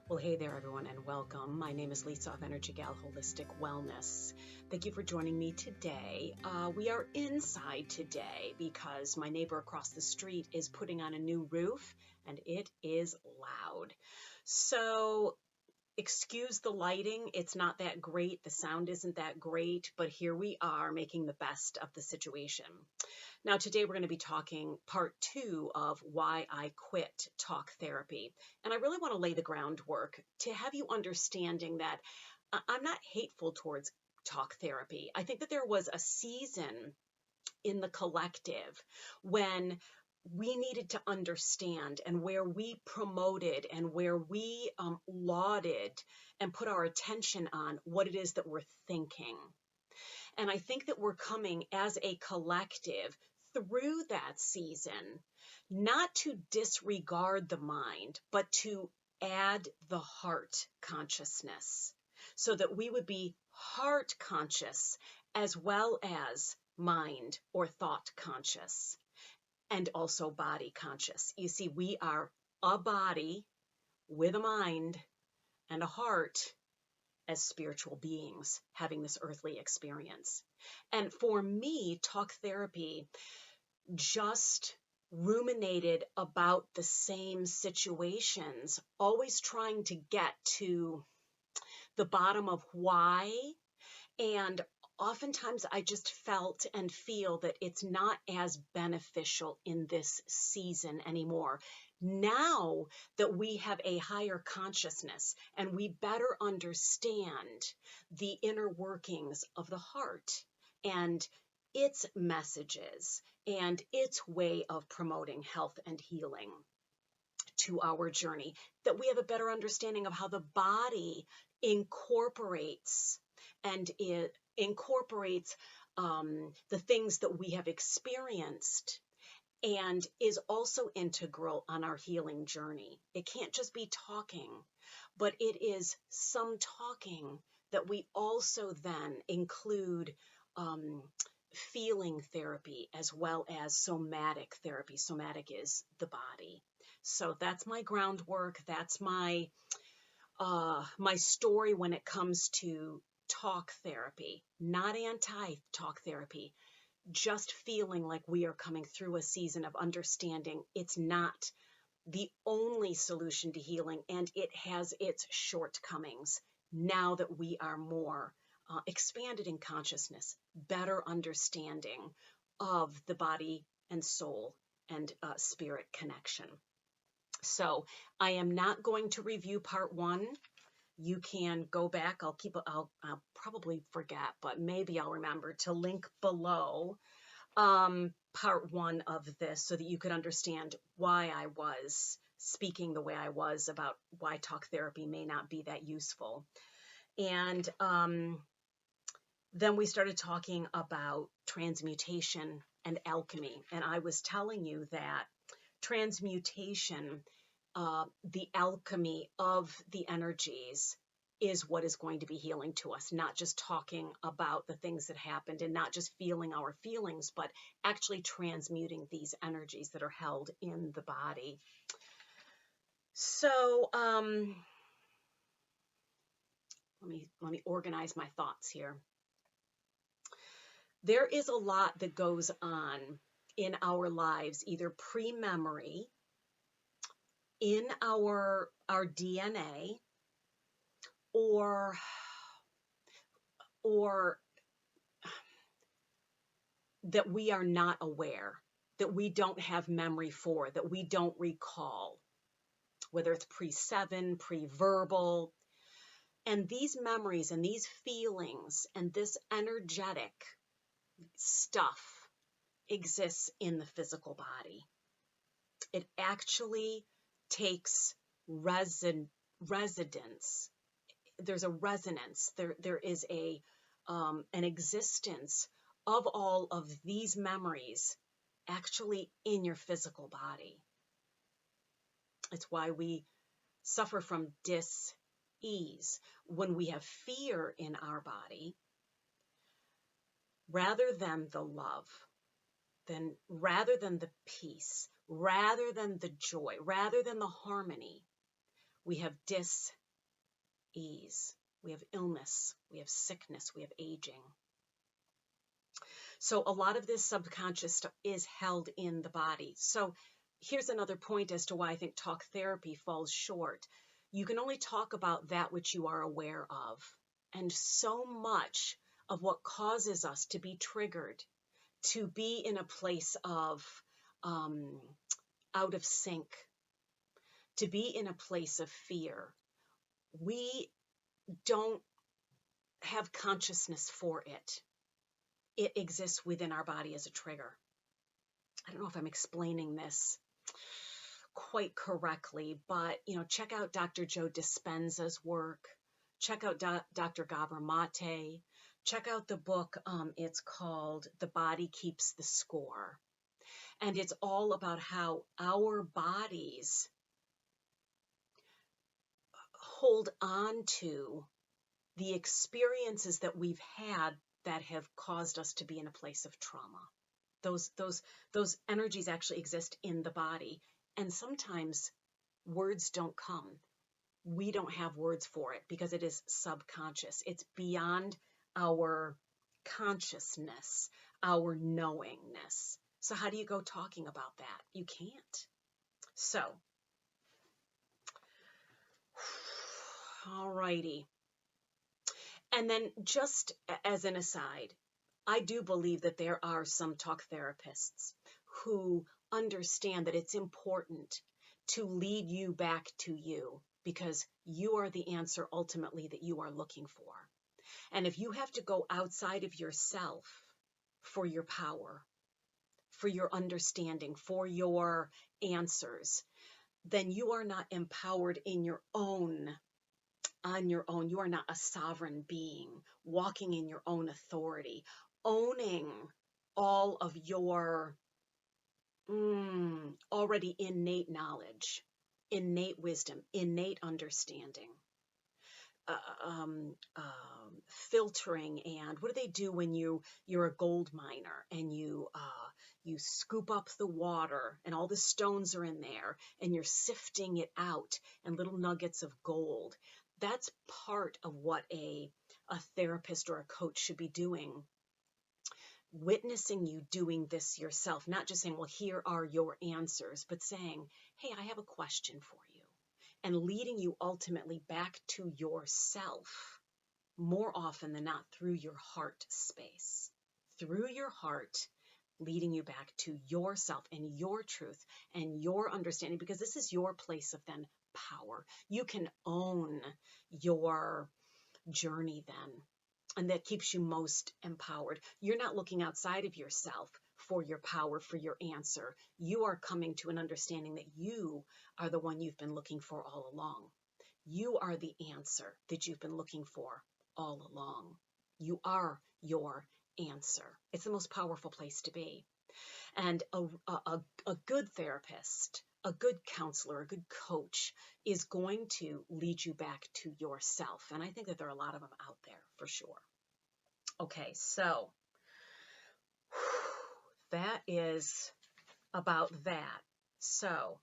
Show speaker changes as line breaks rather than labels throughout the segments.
Well, hey there, everyone, and welcome. My name is Lisa of EnergieGal Holistic Wellness. Thank you for joining me today. We are inside today because my neighbor across the street is putting on a new roof and it is loud. So, excuse the lighting. It's not that great. The sound isn't that great, but here we are making the best of the situation. Now, today we're going to be talking part 2 of why I quit talk therapy. And I really want to lay the groundwork to have you understanding that I'm not hateful towards talk therapy. I think that there was a season in the collective when we needed to understand, and where we promoted and where we lauded and put our attention on what it is that we're thinking. And I think that we're coming as a collective through that season, not to disregard the mind, but to add the heart consciousness so that we would be heart conscious as well as mind or thought conscious, and also body conscious. You see, we are a body with a mind and a heart as spiritual beings having this earthly experience. And for me, talk therapy just ruminated about the same situations, always trying to get to the bottom of why. And oftentimes I just felt and feel that it's not as beneficial in this season anymore. Now that we have a higher consciousness and we better understand the inner workings of the heart and its messages and its way of promoting health and healing to our journey, that we have a better understanding of how the body incorporates and it incorporates the things that we have experienced and is also integral on our healing journey. It can't just be talking, but it is some talking that we also then include feeling therapy as well as somatic therapy. Somatic is the body. So that's my groundwork. That's my my story when it comes to talk therapy, not anti-talk therapy, just feeling like we are coming through a season of understanding it's not the only solution to healing, and it has its shortcomings now that we are more expanded in consciousness, better understanding of the body and soul and spirit connection. So I am not going to review part 1. You can go back. I'll probably forget, but maybe I'll remember to link below part 1 of this so that you could understand why I was speaking the way I was about why talk therapy may not be that useful. And then we started talking about transmutation and alchemy. And I was telling you that transmutation, the alchemy of the energies, is what is going to be healing to us, not just talking about the things that happened and not just feeling our feelings, but actually transmuting these energies that are held in the body. So let me organize my thoughts here. There is a lot that goes on in our lives, either pre-memory, in our DNA, or that we are not aware, that we don't have memory for, that we don't recall, whether it's pre-7, pre-verbal. And these memories and these feelings and this energetic stuff exists in the physical body. It actually takes residence. There's a resonance. There is an existence of all of these memories actually in your physical body. It's why we suffer from dis-ease. When we have fear in our body, rather than the love, rather than the peace, rather than the joy, rather than the harmony, we have dis ease. We have illness, we have sickness, we have aging. So a lot of this subconscious stuff is held in the body. So here's another point as to why I think talk therapy falls short. You can only talk about that which you are aware of. And so much of what causes us to be triggered, to be in a place of out of sync, to be in a place of fear, we don't have consciousness for it. It exists within our body as a trigger. I don't know if I'm explaining this quite correctly, but check out Dr. Joe Dispenza's work. Check out Dr. Gabor Mate. Check out the book. It's called The Body Keeps the Score. And it's all about how our bodies hold on to the experiences that we've had that have caused us to be in a place of trauma. Those energies actually exist in the body. And sometimes words don't come. We don't have words for it because it is subconscious. It's beyond our consciousness, our knowingness. So how do you go talking about that? You can't. So, all righty. And then just as an aside, I do believe that there are some talk therapists who understand that it's important to lead you back to you because you are the answer ultimately that you are looking for. And if you have to go outside of yourself for your power, for your understanding, for your answers, then you are not empowered in your own. On your own. You are not a sovereign being walking in your own authority, owning all of your already innate knowledge, innate wisdom, innate understanding, filtering. And what do they do when you're a gold miner and you scoop up the water and all the stones are in there and you're sifting it out and little nuggets of gold? That's part of what a therapist or a coach should be doing. Witnessing you doing this yourself, not just saying, well, here are your answers, but saying, hey, I have a question for you, and leading you ultimately back to yourself more often than not through your heart space, through your heart, leading you back to yourself and your truth and your understanding, because this is your place of then power. You can own your journey then, and that keeps you most empowered. You're not looking outside of yourself for your power, for your answer. You are coming to an understanding that you are the one you've been looking for all along. You are the answer that you've been looking for all along. You are your answer. It's the most powerful place to be. And a good therapist, a good counselor, a good coach is going to lead you back to yourself. And I think that there are a lot of them out there for sure. Okay, so that is about that. So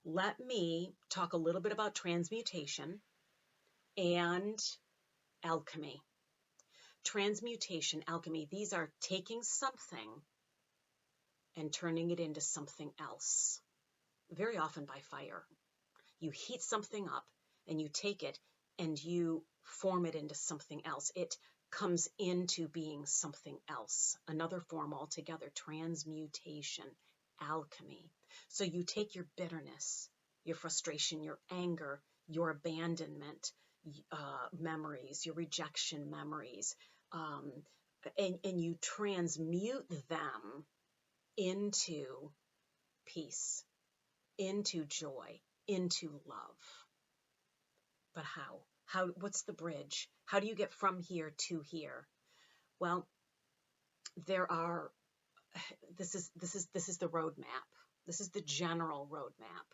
let me talk a little bit about transmutation and alchemy. Transmutation, alchemy, these are taking something and turning it into something else, very often by fire. You heat something up and you take it and you form it into something else. It comes into being something else, another form altogether, transmutation, alchemy. So you take your bitterness, your frustration, your anger, your abandonment memories, your rejection memories, and you transmute them into peace, into joy, into love. But how? What's the bridge? How do you get from here to here? Well, this is the roadmap. This is the general roadmap.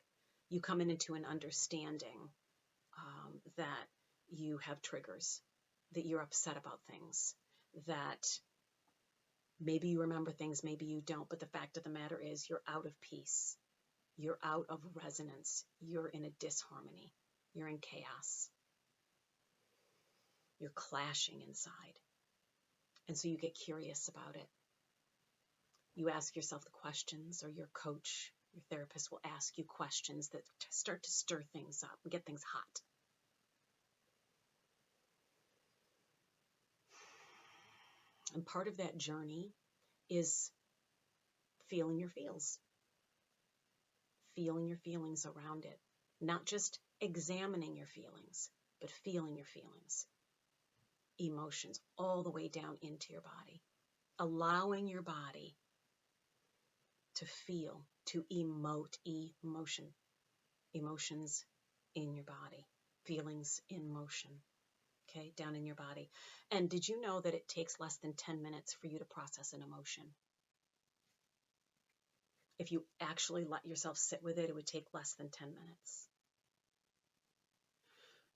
You come into an understanding that you have triggers, that you're upset about things, that maybe you remember things, maybe you don't, but the fact of the matter is you're out of peace. You're out of resonance. You're in a disharmony. You're in chaos. You're clashing inside. And so you get curious about it. You ask yourself the questions, or your coach, your therapist will ask you questions that start to stir things up and get things hot. And part of that journey is feeling your feels, feeling your feelings around it, not just examining your feelings, but feeling your feelings, emotions all the way down into your body, allowing your body to feel, to emote emotions in your body, feelings in motion, okay, down in your body. And did you know that it takes less than 10 minutes for you to process an emotion? If you actually let yourself sit with it, it would take less than 10 minutes.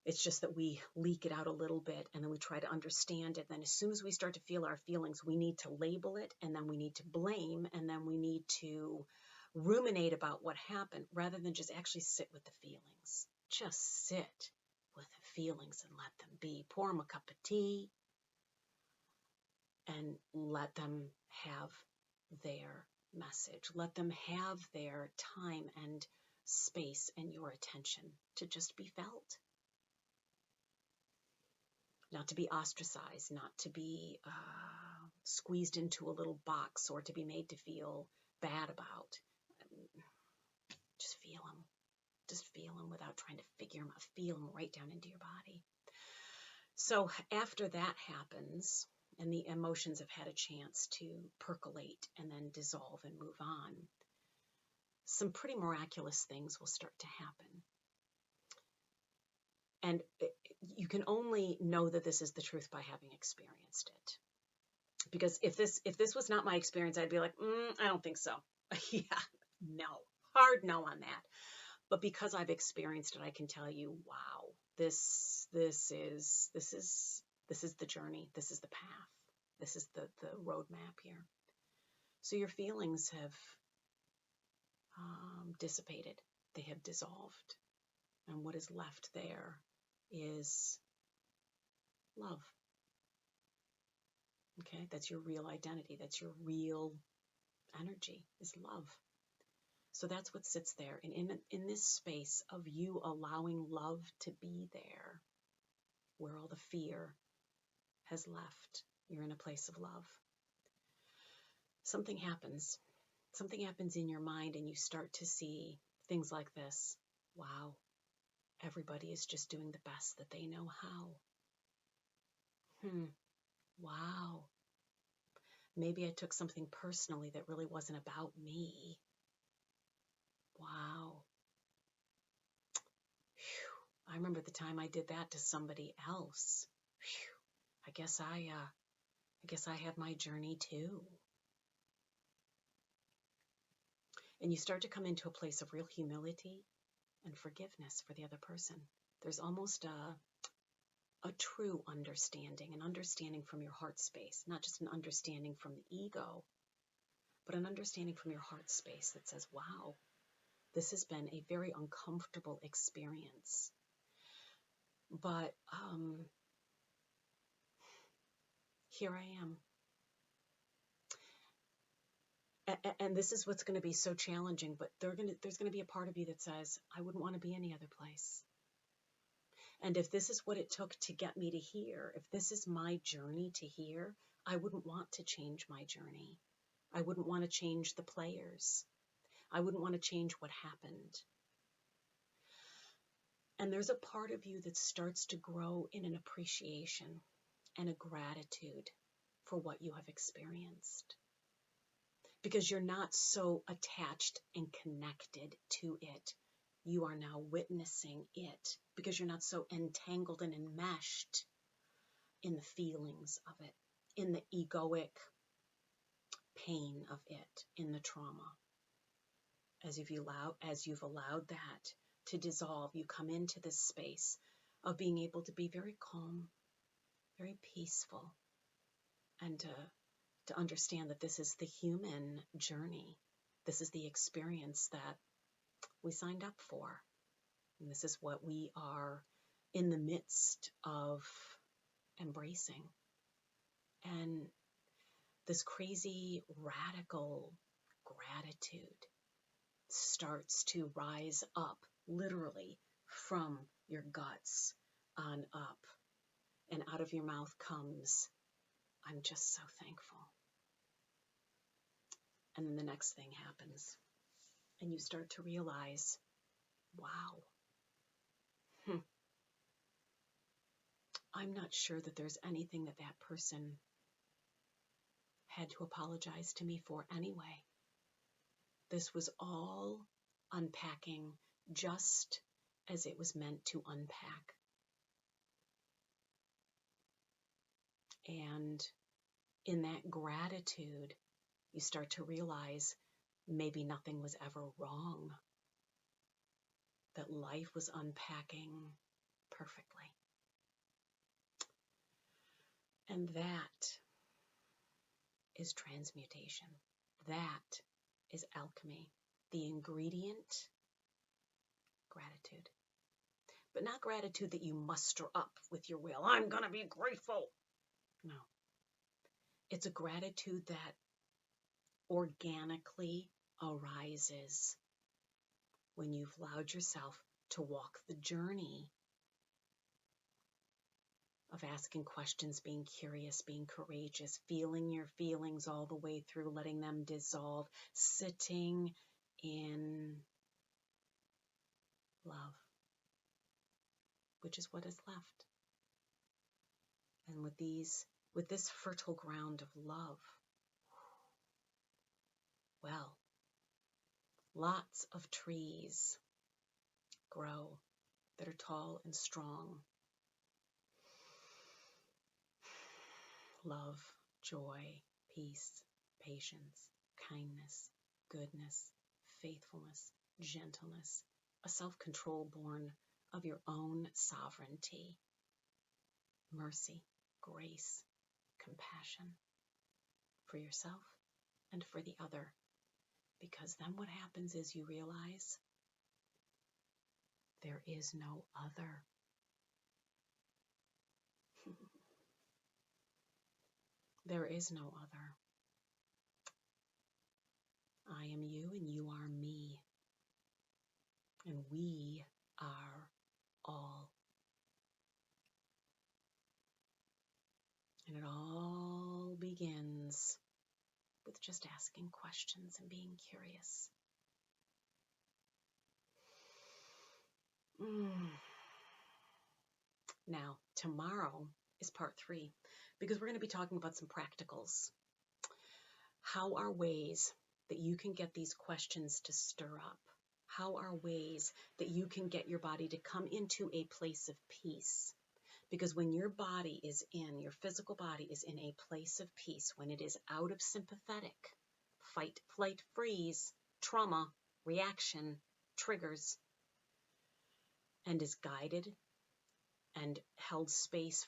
It's just that we leak it out a little bit and then we try to understand it. Then as soon as we start to feel our feelings, we need to label it, and then we need to blame, and then we need to ruminate about what happened rather than just actually sit with the feelings. Just sit with the feelings and let them be. Pour them a cup of tea and let them have their message. Let them have their time and space and your attention to just be felt. Not to be ostracized, not to be squeezed into a little box or to be made to feel bad about. Just feel them. Just feel them without trying to figure them out. Feel them right down into your body. So after that happens, and the emotions have had a chance to percolate and then dissolve and move on, some pretty miraculous things will start to happen. And you can only know that this is the truth by having experienced it. Because if this was not my experience, I'd be like, I don't think so. Yeah, no, hard no on that. But because I've experienced it, I can tell you, wow, this is the journey. This is the path. This is the roadmap here. So your feelings have dissipated. They have dissolved. And what is left there is love. Okay, that's your real identity. That's your real energy, is love. So that's what sits there. And in this space of you allowing love to be there, where all the fear has left, you're in a place of love. Something happens. Something happens in your mind, and you start to see things like this. Wow, everybody is just doing the best that they know how. Wow. Maybe I took something personally that really wasn't about me. Wow. Whew. I remember the time I did that to somebody else. Whew. I guess I have my journey too. And you start to come into a place of real humility and forgiveness for the other person. There's almost a true understanding, an understanding from your heart space, not just an understanding from the ego, but an understanding from your heart space that says, wow, this has been a very uncomfortable experience. But here I am. And this is what's going to be so challenging, but there's going to be a part of you that says, I wouldn't want to be any other place. And if this is what it took to get me to here, if this is my journey to here, I wouldn't want to change my journey. I wouldn't want to change the players. I wouldn't want to change what happened. And there's a part of you that starts to grow in an appreciation and a gratitude for what you have experienced. Because you're not so attached and connected to it. You are now witnessing it because you're not so entangled and enmeshed in the feelings of it, in the egoic pain of it, in the trauma. As you've allowed that to dissolve, you come into this space of being able to be very calm, very peaceful, and to understand that this is the human journey. This is the experience that we signed up for. And this is what we are in the midst of embracing. And this crazy, radical gratitude starts to rise up, literally, from your guts on up. And out of your mouth comes, I'm just so thankful. And then the next thing happens. And you start to realize, wow, I'm not sure that there's anything that that person had to apologize to me for anyway. This was all unpacking just as it was meant to unpack. And in that gratitude, you start to realize maybe nothing was ever wrong, that life was unpacking perfectly. And that is transmutation. That is alchemy. The ingredient, gratitude. But not gratitude that you muster up with your will. I'm going to be grateful. No. It's a gratitude that organically arises when you've allowed yourself to walk the journey of asking questions, being curious, being courageous, feeling your feelings all the way through, letting them dissolve, sitting in love, which is what is left. And with this fertile ground of love, well, lots of trees grow that are tall and strong. Love, joy, peace, patience, kindness, goodness, faithfulness, gentleness, a self-control born of your own sovereignty, mercy, grace, compassion for yourself and for the other. Because then what happens is you realize there is no other. There is no other. I am you and you are me. And we are all. And it all begins with just asking questions and being curious. Now, tomorrow is part 3, because we're going to be talking about some practicals. How are ways that you can get these questions to stir up? How are ways that you can get your body to come into a place of peace? Because when your body is your physical body is in a place of peace, when it is out of sympathetic, fight, flight, freeze, trauma, reaction, triggers, and is guided and held space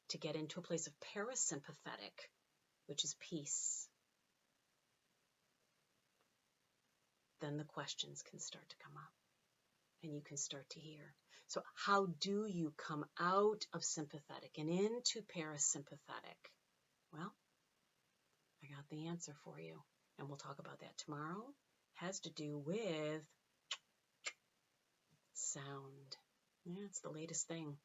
to get into a place of parasympathetic, which is peace, then the questions can start to come up and you can start to hear. So how do you come out of sympathetic and into parasympathetic? Well, I got the answer for you, and we'll talk about that tomorrow. It has to do with sound. Yeah, it's the latest thing.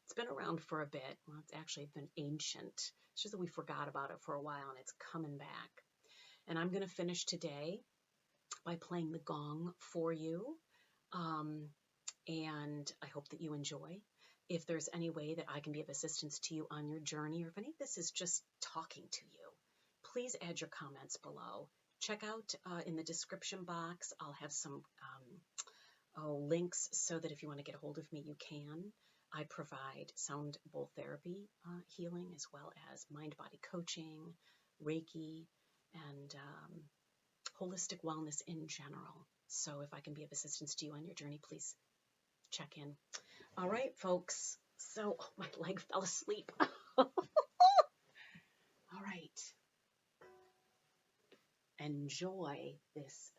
It's been around for a bit. Well, it's actually been ancient. It's just that we forgot about it for a while, and it's coming back. And I'm going to finish today by playing the gong for you. And I hope that you enjoy. If there's any way that I can be of assistance to you on your journey, or if any of this is just talking to you, please add your comments below. Check out in the description box. I'll have some links so that if you want to get a hold of me, you can. I provide sound bowl therapy healing, as well as mind-body coaching, Reiki, and holistic wellness in general. So if I can be of assistance to you on your journey, please check in. All right, folks. So my leg fell asleep. All right. Enjoy this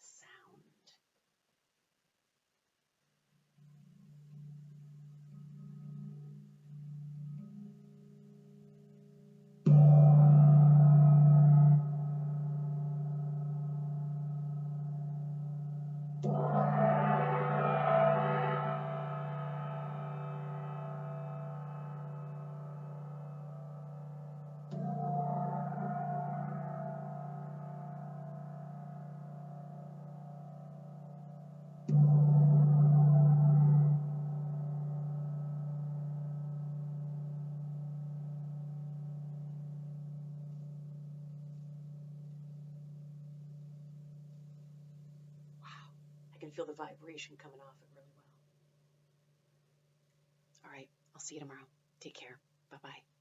I can feel the vibration coming off it really well. All right, I'll see you tomorrow. Take care. Bye-bye.